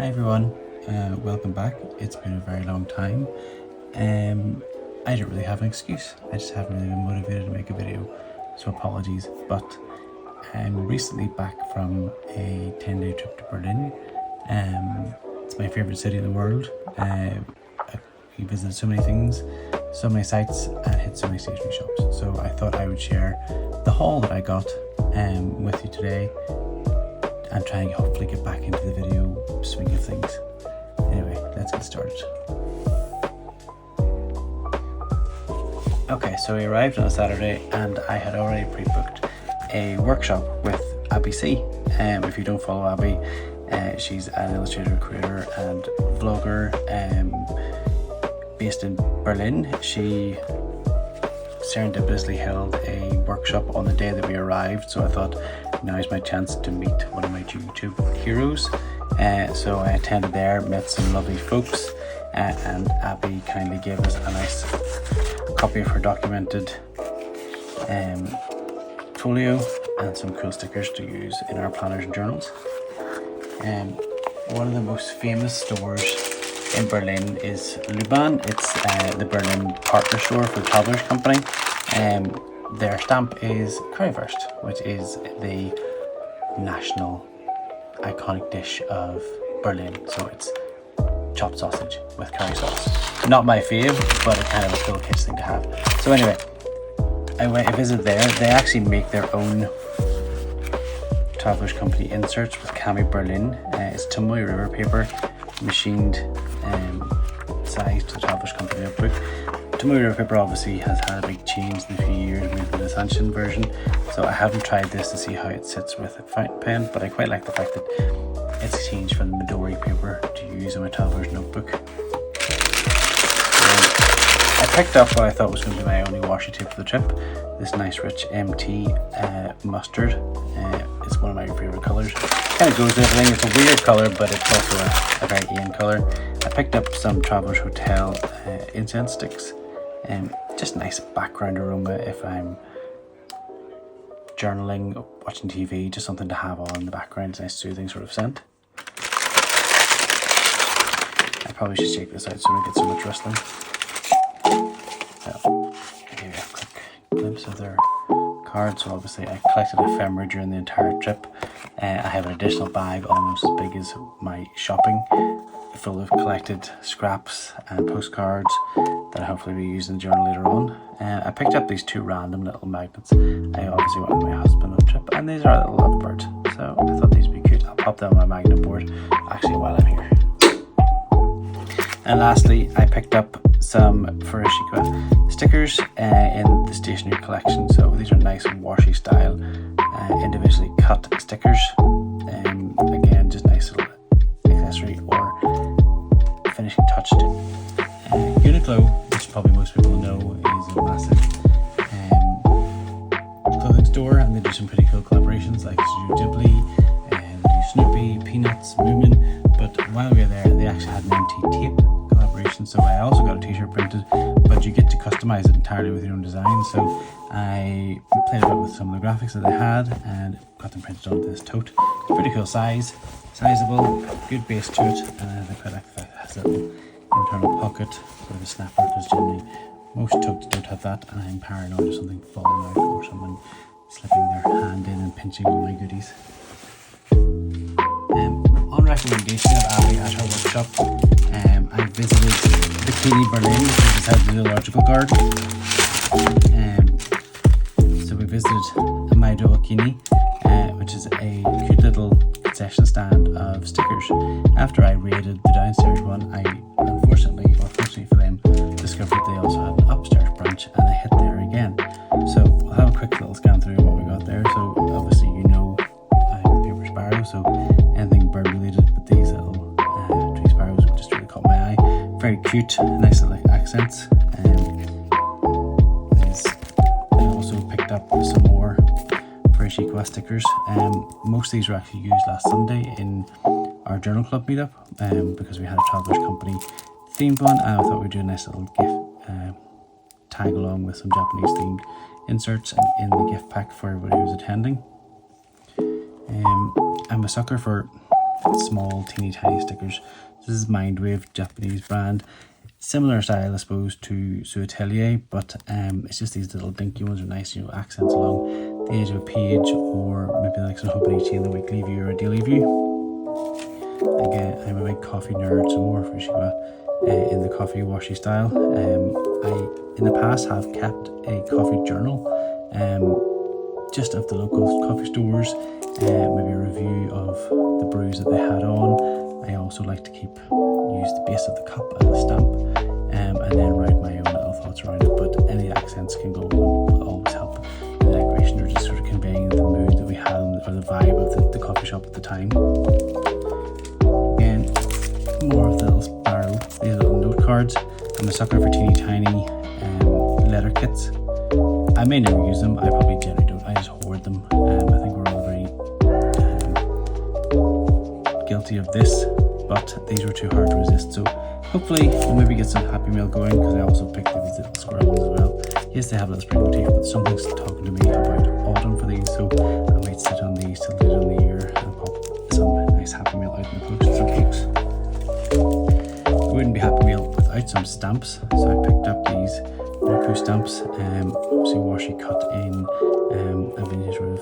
Hi everyone, welcome back. It's been a very long time. I don't really have an excuse. I just haven't really been motivated to make a video, so apologies. But I'm recently back from a 10-day trip to Berlin. It's my favourite city in the world. We visited so many things, so many sites, and hit so many stationery shops. So I thought I would share the haul that I got with you today, and try and hopefully get back into the video swing of things. Anyway, let's get started. Okay, so we arrived on a Saturday and I had already pre-booked a workshop with Abby C. If you don't follow Abby, she's an illustrator, creator and vlogger based in Berlin. She serendipitously held a workshop on the day that we arrived, so I thought now is my chance to meet one of my YouTube heroes. So I attended there, met some lovely folks, and Abby kindly gave us a nice copy of her documented folio and some cool stickers to use in our planners and journals. One of the most famous stores in Berlin is Luban. It's the Berlin partner store for the Travelers Company. Their stamp is currywurst, which is the national iconic dish of Berlin. So it's chopped sausage with curry sauce. Not my fave, but it's kind of a cool kids thing to have. So anyway, I visited there. They actually make their own Travelers Company inserts with Cami Berlin. It's Tomoe River paper, machined size to the Travelers Company notebook. Tomoe River paper obviously has had a big change in a few years, moving to the Sanshin version, so I haven't tried this to see how it sits with a fountain pen, but I quite like the fact that it's changed from the Midori paper to use in my Travelers notebook. I picked up what I thought was going to be my only washi tape for the trip, this nice rich MT mustard. It's one of my favourite colours. Kind of goes with everything. It's a weird colour, but it's also a very in colour. I picked up some Travelers Hotel incense sticks. Just nice background aroma if I'm journaling, watching TV, just something to have on in the background. It's a nice soothing sort of scent. I probably should shake this out so we don't get so much rustling. So here we have a quick glimpse of their card. So obviously I collected ephemera during the entire trip. I have an additional bag almost as big as my shopping, full of collected scraps and postcards that I hopefully will use in the journal later on. I picked up these two random little magnets. I obviously went with my husband on the trip, and these are little lovebirds, so I thought these would be cute. I'll pop them on my magnet board actually while I'm here. And lastly, I picked up some Furoshika stickers in the stationery collection. So these are nice washi style, individually cut stickers. Again, just nice little accessory or finishing touch to Uniqlo, which probably most people know is a massive clothing store, and they do some pretty cool collaborations like Ghibli and Snoopy, Peanuts, Moomin. But while we were there, they actually had an MT tape collaboration, so I also got a t-shirt printed, but you get to customize it entirely with your own design. So I played about with some of the graphics that they had and got them printed onto this tote. It's pretty cool size, sizable, good base to it, and I quite like the fact it has a little internal pocket, sort of a snapper, because generally most totes don't have that, and I'm paranoid of something falling out or someone slipping their hand in and pinching all my goodies. On recommendation of Abby at her workshop, I visited Bikini Berlin, which is beside the Zoological Garden. So we visited Maido Okini, which is a cute little concession stand of stickers. After I raided the downstairs one, I unfortunately, or fortunately for them, discovered they also had an upstairs branch, and I hit there again. So we'll have a quick little scan through what we got there. So obviously you know I'm a paper sparrow, so anything bird related, but these little tree sparrows just really caught my eye. Very cute, nice little accents. I also picked up some more Furoshika stickers. Most of these were actually used last Sunday in our journal club meetup, because we had a Travelers Company themed one, and I thought we'd do a nice little gift tag along with some Japanese themed inserts in the gift pack for everybody who's attending. I'm a sucker for small teeny tiny stickers. This is Mindwave, Japanese brand. Similar style I suppose to Atelier, but it's just these little dinky ones are nice, you know, accents along the edge of a page, or maybe like some Hobonichi in the weekly view or daily view. Again, I'm a big coffee nerd, so more for Shiba in the coffee washy style. I in the past have kept a coffee journal, just of the local coffee stores, maybe a review of the brews that they had on. I also like to use the base of the cup as a stamp, and then write my own little thoughts around it, but any accents can go will always help the decoration, or just sort of conveying the mood that we had or the vibe of the coffee shop at the time. Again, more of the little spiral, these little note cards. I'm a sucker for teeny tiny letter kits. I may never use them, I probably generally don't, I just hoard them. I think we're all very guilty of this, but these were too hard to resist, so hopefully we'll maybe get some Happy Meal going, because I also picked up these little squirrel ones as well. Yes, they have a little spring motif, but something's talking to me about autumn for these, so I might sit on these till later in the year and pop some nice Happy Meal out in the post for folks. It wouldn't be Happy Meal without some stamps, so I picked up these Roku stamps, so washi cut in a vintage sort of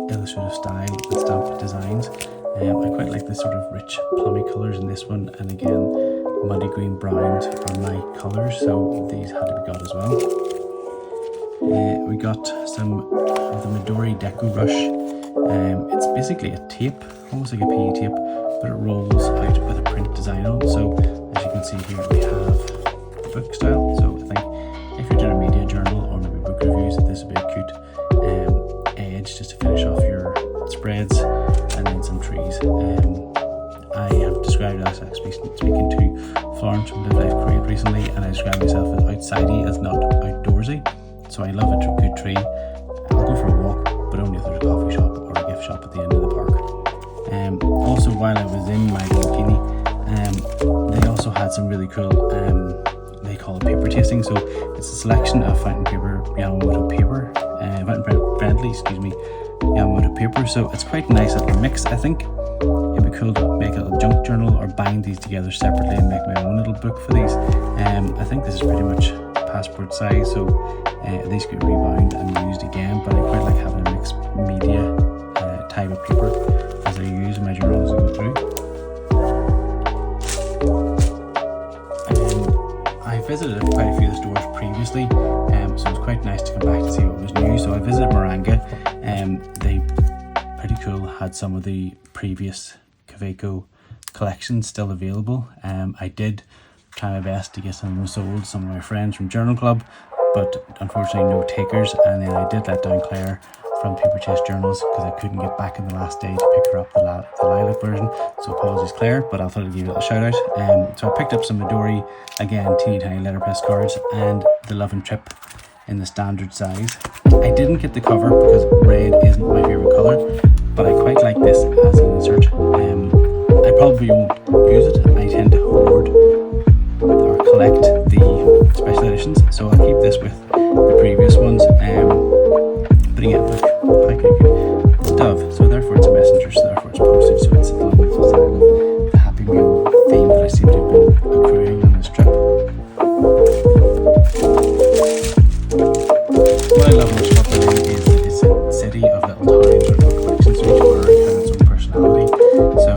illustrative style and stamp designs. I quite like this sort of rich plummy colours in this one, and again muddy green browns are my colours, so these had to be got as well. We got some of the Midori Deco Rush. It's basically a tape, almost like a PE tape, but it rolls out with a print design on it. So as you can see here, we have the book style, so I think if you're doing a media journal or maybe book reviews, this would be a cute edge just to finish off your spreads, and then some trees. I have described it as actually speaking to Florence from Live Life Create recently, and I describe myself as outsidey, as not outdoorsy. So I love a good tree. I'll go for a walk, but only if there's a coffee shop or a gift shop at the end of the park. Also, while I was in my bikini, they also had some really cool, they call it paper tasting. So it's a selection of fountain paper, Yamamoto paper, fountain friendly, Yamamoto paper. So it's quite a nice little mix. I think it'd be cool to make a little junk journal or bind these together separately and make my own little book for these. I think this is pretty much passport size, so these could rebound and used again, but I quite like having a mixed media type of paper as I use my journal as I go through. I visited quite a few of the stores previously, so it was quite nice to come back to see what was new. So I visited Moranga, they pretty cool, had some of the previous Kaweco collections still available. I did try my best to get some of them sold, some of my friends from Journal Club, but unfortunately no takers. And then I did let down Claire from Paper Chase Journals because I couldn't get back in the last day to pick her up the lilac version, so apologies Claire, but I thought I'd give you a little shout out. So I picked up some Midori, again teeny tiny letterpress cards, and the Love and Trip in the standard size. I didn't get the cover because red isn't my favourite colour, but I quite like this as an insert. I probably won't use it. I tend to hoard or collect the special editions, so I'll keep this with the previous ones. But again, look, it's Dove, so therefore it's a messenger, so therefore it's postage, so it's along the style of the Happy Meal theme that I seem to have been accruing on this trip. What I love most about Berlin is it's a city of little towns or little collections, so each word has its own personality. So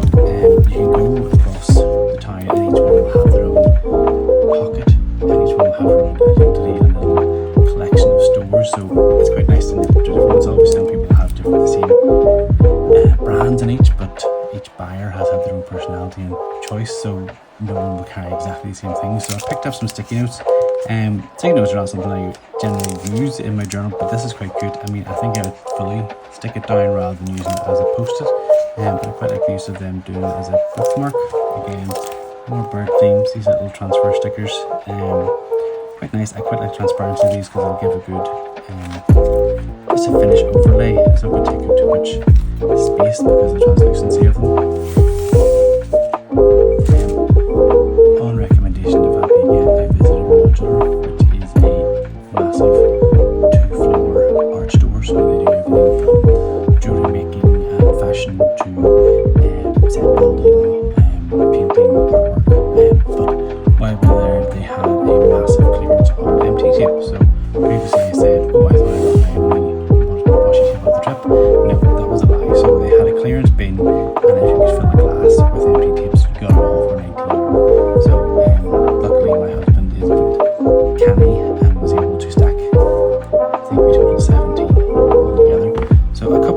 you can go across the town and each one will have their own pocket, and each one will have their own identity and a little collection of stores, so it's quite nice to know the different ones. Obviously some people have different, the same brands in each, but each buyer has had their own personality and choice, so no one will carry exactly the same thing. So I picked up some sticky notes. Sticky notes are not something I generally use in my journal, but this is quite good. I mean, I think I would fully stick it down rather than using it as a post-it, but I quite like the use of them doing it as a bookmark. Again, more bird themes, these little transfer stickers, quite nice. I quite like transparency of these because it'll give a good just a finish overlay. It's not going to take up too much space because of the translucency of them. On recommendation of Happy again, I visited Modular, which is a massive 2-floor art store, so they do everything from jewellery making and fashion to set building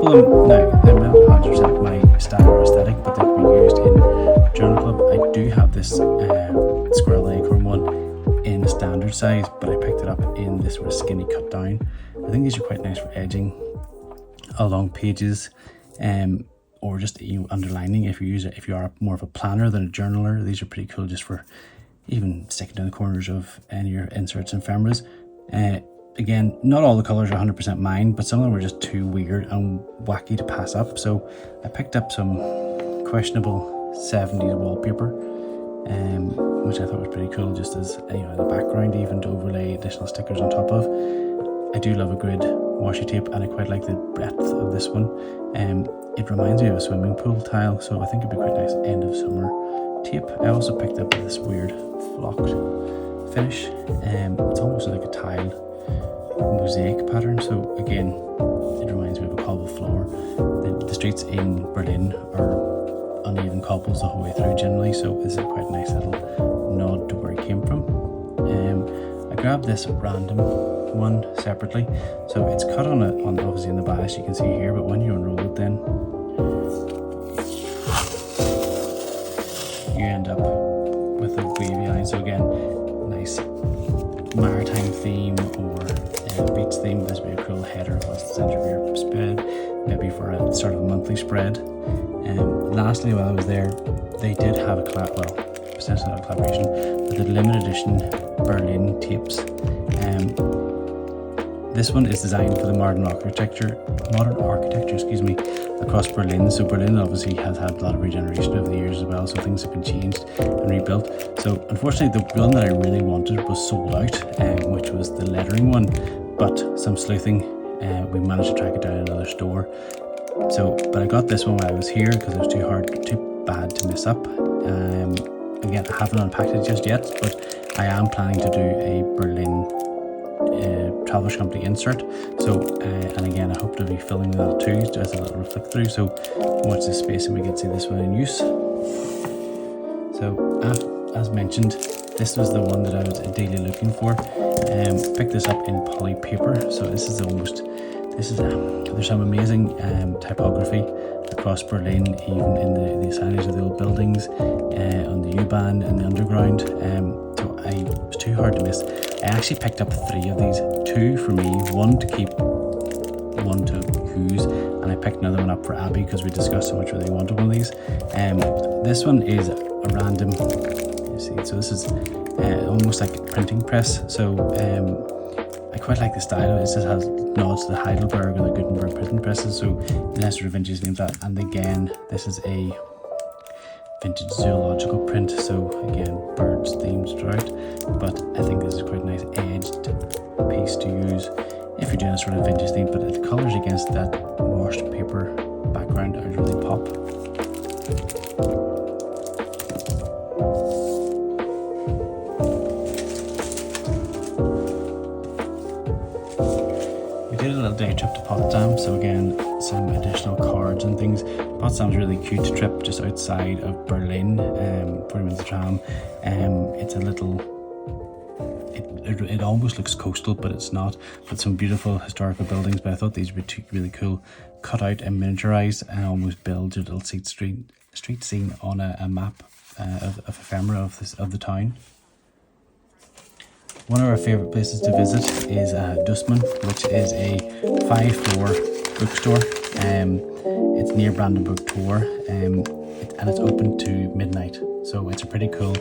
couple of them, now they're not 100% my style or aesthetic, but they can be used in Journal Club. I do have this squirrel acorn one in a standard size, but I picked it up in this sort of skinny cut down. I think these are quite nice for edging along pages, or just underlining if you are more of a planner than a journaler. These are pretty cool just for even sticking down the corners of any of your inserts and ephemeras. Again, not all the colours are 100% mine, but some of them were just too weird and wacky to pass up. So I picked up some questionable 70s wallpaper, which I thought was pretty cool, just as the background, even to overlay additional stickers on top of. I do love a grid washi tape, and I quite like the breadth of this one. It reminds me of a swimming pool tile, so I think it'd be quite nice end of summer tape. I also picked up this weird flocked finish. It's almost like a tile mosaic pattern, so again it reminds me of a cobble floor. The streets in Berlin are uneven cobbles the whole way through generally, so this is quite a nice little nod to where it came from. I grabbed this random one separately, so it's cut on obviously in the bias you can see here, but when you unroll it then you end up with a wavy line. So again, nice maritime theme or beach theme. This would be a cool header across the centre of your spread, maybe for a sort of a monthly spread. Lastly, while I was there, they did have essentially not a collaboration, but the limited edition Berlin tapes. This one is designed for the modern architecture, across Berlin. So Berlin obviously has had a lot of regeneration over the years as well, so things have been changed and rebuilt. So unfortunately, the one that I really wanted was sold out, which was the lettering one. But some sleuthing, we managed to track it down in another store. But I got this one while I was here because it was too bad to miss up. Again, I haven't unpacked it just yet, but I am planning to do a Berlin Travelers Company insert. And again, I hope to be filming that too as a little flick through. So watch this space and we can see this one in use. So as mentioned, this was the one that I was ideally looking for. Picked this up in poly paper. So there's some amazing typography across Berlin, even in the signage of the old buildings, on the U-Bahn and the underground. So it was too hard to miss. I actually picked up 3 of these, 2 for me, 1 to keep, 1 to use, and I picked another one up for Abby because we discussed how much really wanted one of these. This one is a random, you see, so this is almost like a printing press. So I quite like the style of it. It just has nods to the Heidelberg or the Gutenberg printing presses, so nice sort of vintage names that. And again, this is a vintage zoological print, so again, birds themed throughout, but I think this is quite a nice edged piece to use if you're doing a sort of vintage theme, but the colours against that washed paper background are really pop. We did a little day trip to Potsdam, so again, some additional cards and things. Potsdam's a really cute trip just outside of Berlin, 40 minutes of tram. It's a little, it almost looks coastal, but it's not. But some beautiful historical buildings, but I thought these would be really cool, cut out and miniaturized, and almost build your little street scene on a map of ephemera of the town. One of our favourite places to visit is Dussmann, which is a 5-floor bookstore. It's near Brandenburg Tor, and it's open to midnight. So it's a pretty cool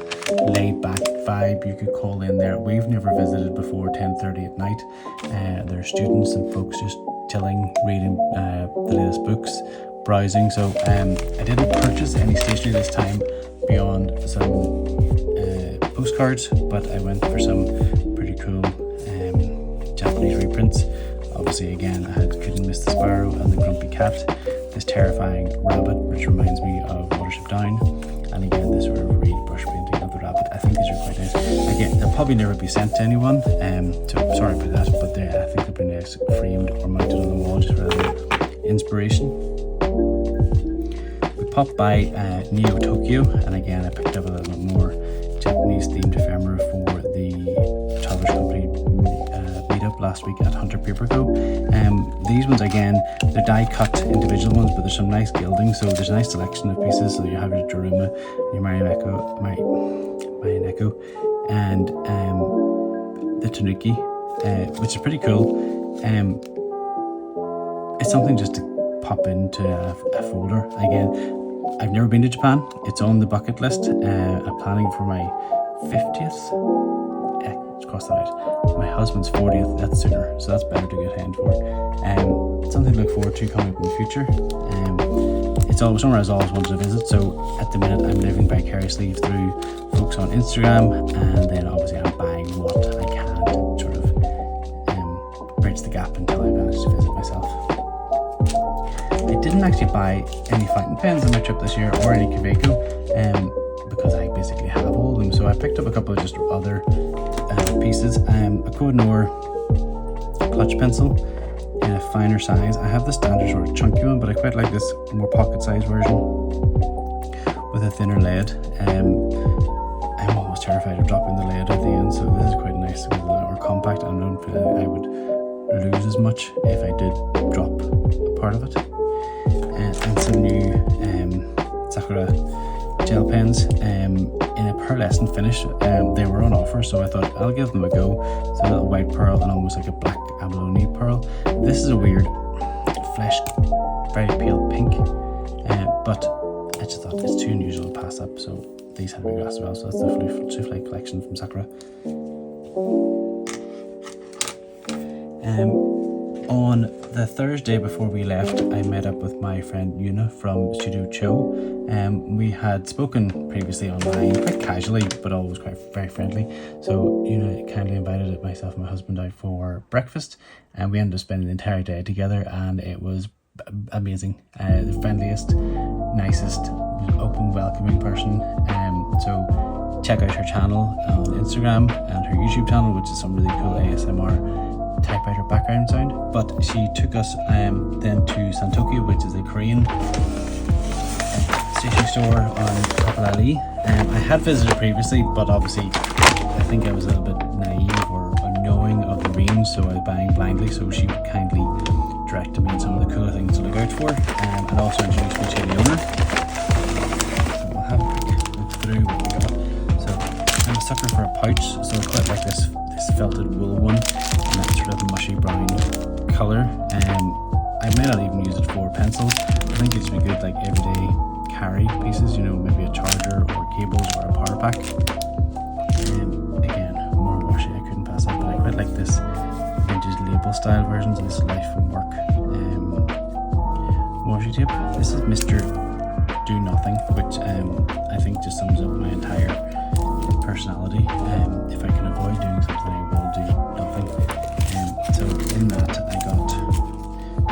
laid back vibe. You could call in there. We've never visited before 10:30 at night. There are students and folks just chilling, reading the latest books, browsing. So I didn't purchase any stationery this time beyond some postcards, but I went for some pretty cool Japanese reprints. Obviously, again, I couldn't miss the sparrow and the grumpy cat, this terrifying rabbit, which reminds me of Watership Down, and again, this sort of reed brush painting of the rabbit. I think these are quite nice. Again, they'll probably never be sent to anyone, so sorry about that, but I think they'll be nice framed or mounted on the wall just for inspiration. We popped by Neo Tokyo, and again, I picked up a little bit more Japanese themed ephemera for the Travelers Company meetup last week at Hunter Paper Co. these ones again, they're die cut individual ones, but there's some nice gilding, so there's a nice selection of pieces. So you have your Daruma, your Marineko, and the Tanuki, which is pretty cool. It's something just to pop into a folder. Again, I've never been to Japan. It's on the bucket list. I'm planning for my 50th. Cross that out. My husband's 40th. That's sooner, so that's better to get hand for. It's something to look forward to coming up in the future. It's always somewhere I've always wanted to visit. So at the minute, I'm living vicariously through folks on Instagram, and then obviously I'm buying what I can to sort of bridge the gap until I manage to visit myself. I didn't actually buy any fountain pens on my trip this year, or any Kaweco, because I basically have all of them. So I picked up a couple of just other pieces. A Koh-i-Noor clutch pencil in a finer size. I have the standard sort of chunky one, but I quite like this more pocket size version with a thinner lead. I'm almost terrified of dropping the lead at the end, so this is quite nice. With or compact, I don't feel like I would lose as much if I did drop a part of it. And some new Sakura gel pens in a pearlescent finish. They were on offer, so I thought I'll give them a go. It's a little white pearl and almost like a black abalone pearl. This is a weird flesh, very pale pink, but I just thought it's too unusual to pass up, so these had to be glass as well. So that's the Souffle collection from Sakura. On the Thursday before we left, I met up with my friend Yuna from Studio Cho. We had spoken previously online, quite casually, but always quite very friendly. So Yuna kindly invited myself and my husband out for breakfast, and we ended up spending the entire day together, and it was amazing. The friendliest, nicest, open, welcoming person. So check out her channel on Instagram and her YouTube channel, which is some really cool ASMR typewriter background sound. But she took us then to Santoki, which is a Korean stationery store on Kapolali. I had visited previously, but obviously I think I was a little bit naive or unknowing of the range, so I was buying blindly. So she kindly directed me on some of the cooler things to look out for, and also introduced me to the owner. So we'll have a quick look through what we got. So I'm a sucker for a pouch, so I quite like this felted wool one, and that sort of mushy brown colour. I may not even use it for pencils. I think these would be good like everyday carry pieces, you know, maybe a charger or cables or a power pack. Again, more washi I couldn't pass up, but I quite like this vintage label style versions of this Life and Work washi tape. This is Mr. Do Nothing, which I think just sums up my entire personality. If I can avoid doing something, I will do nothing. So in that, I got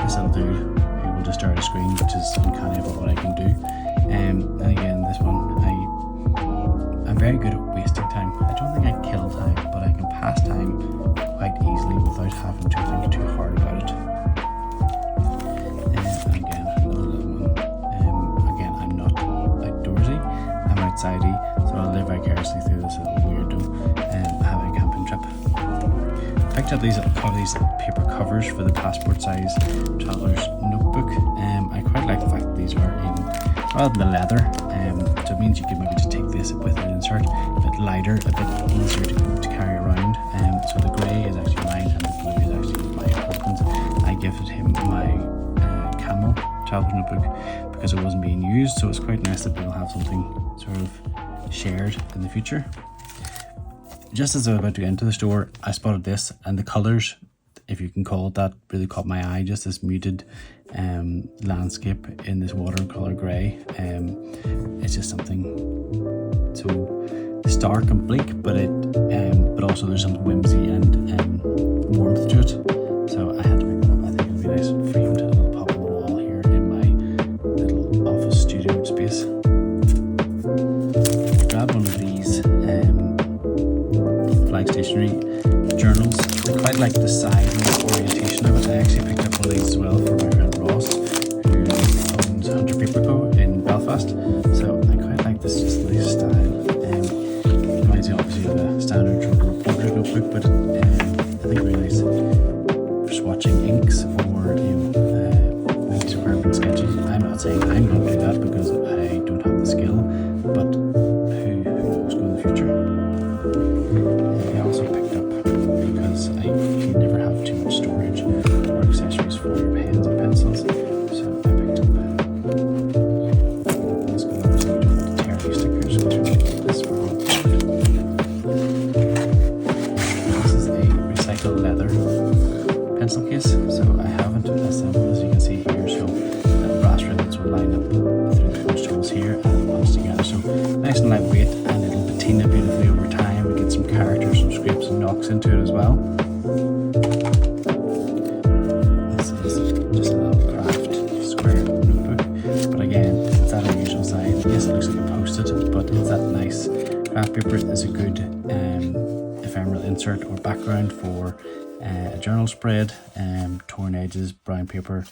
this little dude who will just start a screen, which is uncanny about what I can do. And again, this one, I'm very good at wasting time. I don't think I kill time, but I can pass time quite easily without having to think too hard about it. And again, another little one. Again, I'm not outdoorsy, I'm outsidey, so I'll live vicariously through this little weirdo having a camping trip. I picked up these paper covers for the passport size traveler's notebook. I quite like the fact that these are in, rather than leather, so it means you can maybe just take this with an insert, a bit lighter, a bit easier to carry around. So the grey is actually mine and the blue is actually my husband's. I gifted him my camel traveler's notebook because it wasn't being used, so it's quite nice that we'll have something sort of shared in the future. Just as I was about to get into the store, I spotted this, and the colours, if you can call it that, really caught my eye. Just this muted landscape in this watercolour grey. It's just something so stark and bleak, but also there's some whimsy and warmth to it. So I had to pick it up. I think it would be nice framed, a little pop on the wall here in my little office studio space. Grab one of these Flag Stationery journals. I quite like the size and the orientation of it. I actually picked up one of these as well for my friend Ross, who owns Hunter Paper Co. in Belfast. So I quite like this just nice style. Reminds me obviously of the standard Trouble Reporter's notebook, but I think really nice for swatching inks or Scrap paper is a good ephemeral insert or background for a journal spread. Torn edges, brown paper.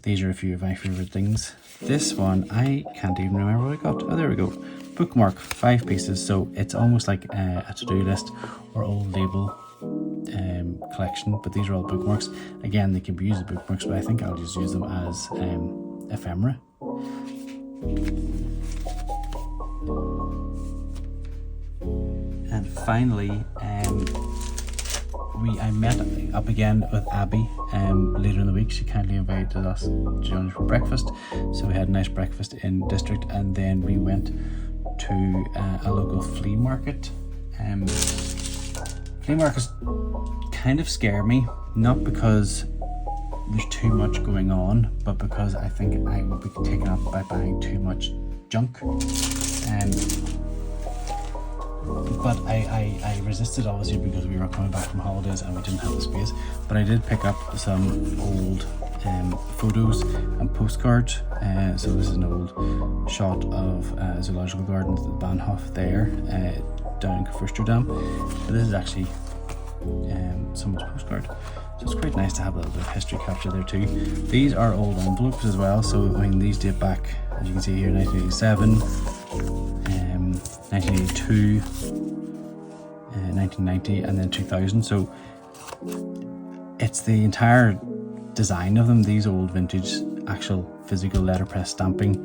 These are a few of my favourite things. This one, I can't even remember what I got. Oh, there we go. Bookmark, 5 pieces. So it's almost like a to-do list or old label collection, but these are all bookmarks. Again, they can be used as bookmarks, but I think I'll just use them as ephemera. And finally, I met up again with Abby later in the week. She kindly invited us to join us for breakfast. So we had a nice breakfast in District, and then we went to a local flea market. Flea markets kind of scare me, not because there's too much going on, but because I think I would be taken up by buying too much junk. But I resisted, obviously, because we were coming back from holidays and we didn't have the space. But I did pick up some old photos and postcards. So this is an old shot of Zoological Gardens, the Bahnhof there, down in Amsterdam. But this is actually someone's postcard. So it's quite nice to have a little bit of history capture there too. These are old envelopes as well. So I mean, these date back, as you can see here, 1987. 1982, 1990, and then 2000. So it's the entire design of them, these old vintage actual physical letterpress stamping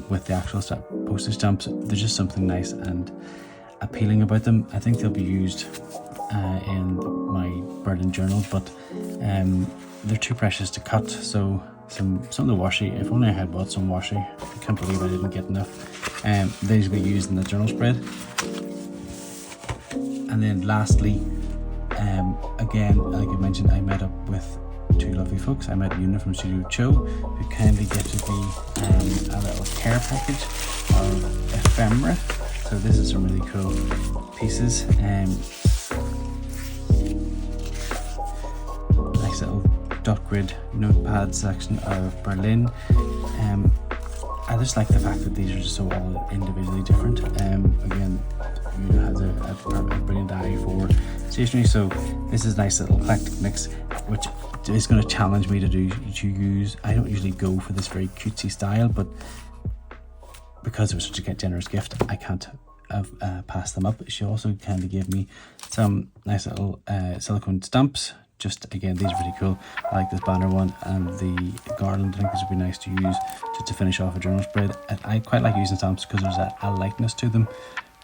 with the actual postage stamps. There's just something nice and appealing about them. I think they'll be used in my Berlin journal, but they're too precious to cut. So some of the washi, if only I had bought some washi. I can't believe I didn't get enough. These will be used in the journal spread. And then lastly, again, like I mentioned, I met up with 2 lovely folks. I met Una from Studio Cho, who kindly gifted me a little care package of ephemera. So this is some really cool pieces. Nice little dot grid notepad section of Berlin. I just like the fact that these are just so all individually different. Again, Una has a brilliant eye for stationery, so this is a nice little eclectic mix, which is going to challenge me to use. I don't usually go for this very cutesy style, but because it was such a generous gift, I can't pass them up. She also kindly gave me some nice little silicone stamps. Just again, these are pretty cool. I like this banner one and the garland. I think this would be nice to use just to finish off a journal spread. I quite like using stamps because there's a lightness to them.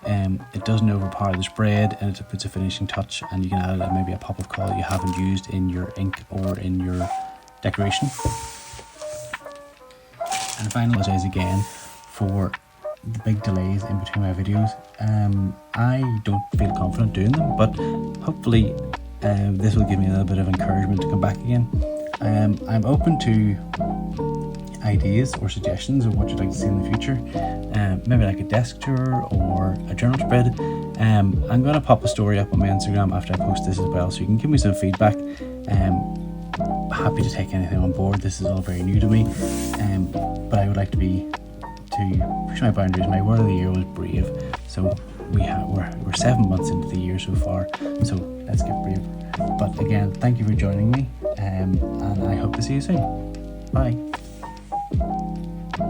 It doesn't overpower the spread, and it puts a finishing touch, and you can add maybe a pop of colour you haven't used in your ink or in your decoration. And finally, I apologise again for the big delays in between my videos. I don't feel confident doing them, but hopefully this will give me a little bit of encouragement to come back again. I'm open to ideas or suggestions of what you'd like to see in the future. Maybe like a desk tour or a journal spread. I'm going to pop a story up on my Instagram after I post this as well, so you can give me some feedback. Happy to take anything on board. This is all very new to me, but I would like to push my boundaries. My word of the year was brave, so we're 7 months into the year so far, so let's get brave. But again, thank you for joining me, and I hope to see you soon. Bye.